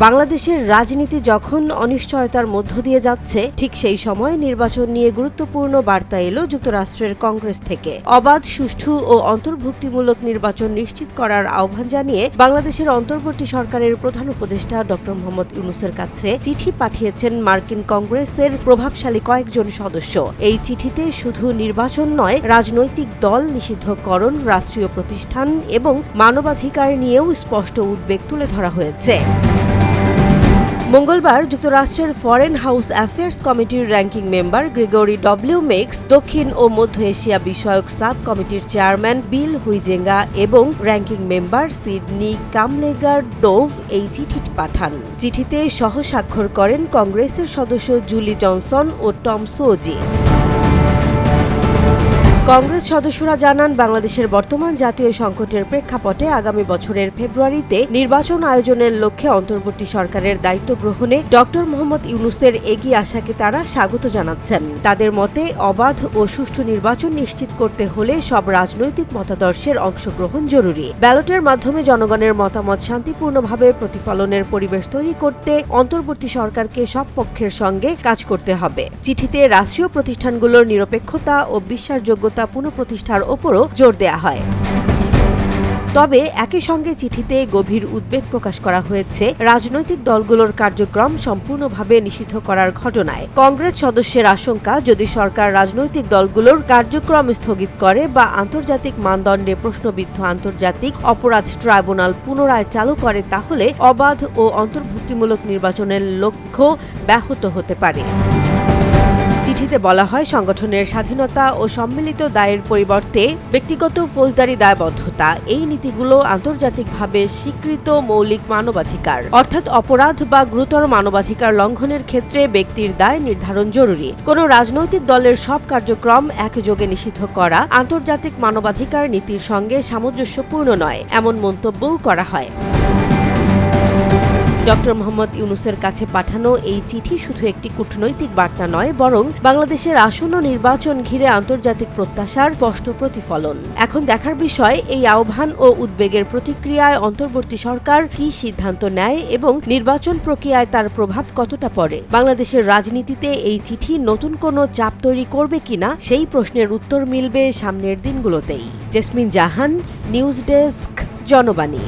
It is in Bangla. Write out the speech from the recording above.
বাংলাদেশের রাজনীতি যখন অনিশ্চয়তার মধ্য দিয়ে যাচ্ছে, ঠিক সেই সময় নির্বাচন নিয়ে গুরুত্বপূর্ণ বার্তা এলো যুক্তরাষ্ট্রের কংগ্রেস থেকে। অবাধ, সুষ্ঠু ও অন্তর্ভুক্তিমূলক নির্বাচন নিশ্চিত করার আহ্বান জানিয়ে বাংলাদেশের অন্তর্বর্তী সরকারের প্রধান উপদেষ্টা ডক্টর মোহাম্মদ ইউনূসের কাছে চিঠি পাঠিয়েছেন মার্কিন কংগ্রেসের প্রভাবশালী কয়েকজন সদস্য। এই চিঠিতে শুধু নির্বাচন নয়, রাজনৈতিক দল নিষিদ্ধকরণ, রাষ্ট্রীয় প্রতিষ্ঠান এবং মানবাধিকার নিয়েও স্পষ্ট উদ্বেগ তুলে ধরা হয়েছে। মঙ্গলবার যুক্তরাষ্ট্রের ফরেন হাউস অ্যাফেয়ার্স কমিটির ranking member Gregory W Meeks, দক্ষিণ ও মধ্য এশিয়া বিষয়ক সাব কমিটির চেয়ারম্যান বিল হুইজেঙ্গা এবং র্যাঙ্কিং মেম্বার সিডনি কামলেগার ডোভ এই চিঠিটি পাঠান। চিঠিতে সহ স্বাক্ষর করেন কংগ্রেসের সদস্য জুলি জনসন ও টম সোজি। কংগ্রেস সদস্যরা জানান, বাংলাদেশের বর্তমান জাতীয় সংকটের প্রেক্ষাপটে আগামী বছরের ফেব্রুয়ারিতে নির্বাচন আয়োজনের লক্ষ্যে অন্তর্বর্তী সরকারের দায়িত্ব গ্রহণে ডক্টর মোহাম্মদ ইউনূসের এগিয়ে আসাকে তারা স্বাগত জানাচ্ছেন। তাদের মতে, অবাধ ও সুষ্ঠু নির্বাচন নিশ্চিত করতে হলে সব রাজনৈতিক মতাদর্শের অংশগ্রহণ জরুরি। ব্যালটের মাধ্যমে জনগণের মতামত শান্তিপূর্ণভাবে প্রতিফলনের পরিবেশ তৈরি করতে অন্তর্বর্তী সরকারকে সব পক্ষের সঙ্গে কাজ করতে হবে। চিঠিতে রাষ্ট্রীয় প্রতিষ্ঠানগুলোর নিরপেক্ষতা ও বিশ্বাসযোগ্যতা পুনঃপ্রতিষ্ঠার ওপরও জোর দেয়া হয়। তবে একই সঙ্গে চিঠিতে গভীর উদ্বেগ প্রকাশ করা হয়েছে রাজনৈতিক দলগুলোর কার্যক্রম সম্পূর্ণভাবে নিষিদ্ধ করার ঘটনায়। কংগ্রেস সদস্যের আশঙ্কা, যদি সরকার রাজনৈতিক দলগুলোর কার্যক্রম স্থগিত করে বা আন্তর্জাতিক মানদণ্ডে প্রশ্নবিদ্ধ আন্তর্জাতিক অপরাধ ট্রাইব্যুনাল পুনরায় চালু করে, তাহলে অবাধ ও অন্তর্ভুক্তিমূলক নির্বাচনের লক্ষ্য ব্যাহত হতে পারে। চিঠিতে বলা হয়, সংগঠনের স্বাধীনতা ও সম্মিলিত দায়ের পরিবর্তে ব্যক্তিগত ফৌজদারি দায়বদ্ধতা, এই নীতিগুলো আন্তর্জাতিকভাবে স্বীকৃত মৌলিক মানবাধিকার। অর্থাৎ অপরাধ বা গুরুতর মানবাধিকার লঙ্ঘনের ক্ষেত্রে ব্যক্তির দায় নির্ধারণ জরুরি। কোনো রাজনৈতিক দলের সব কার্যক্রম একযোগে নিষিদ্ধ করা আন্তর্জাতিক মানবাধিকার নীতির সঙ্গে সামঞ্জস্যপূর্ণ নয়, এমন মন্তব্যও করা হয়। ডক্টর মোহাম্মদ ইউনূসের কাছে পাঠানো এই চিঠি শুধু একটি কূটনৈতিক বার্তা নয়, বরং বাংলাদেশের আসন্ন নির্বাচন ঘিরে আন্তর্জাতিক প্রত্যাশার স্পষ্ট প্রতিফলন। এখন দেখার বিষয়, এই আহ্বান ও উদ্বেগের প্রতিক্রিয়ায় অন্তর্বর্তী সরকার কী সিদ্ধান্ত নেয় এবং নির্বাচন প্রক্রিয়ায় তার প্রভাব কতটা পড়ে। বাংলাদেশের রাজনীতিতে এই চিঠি নতুন কোনো চাপ তৈরি করবে কিনা, সেই প্রশ্নের উত্তর মিলবে সামনের দিনগুলোতেই। জেসমিন জাহান, নিউজ ডেস্ক, জনবাণী।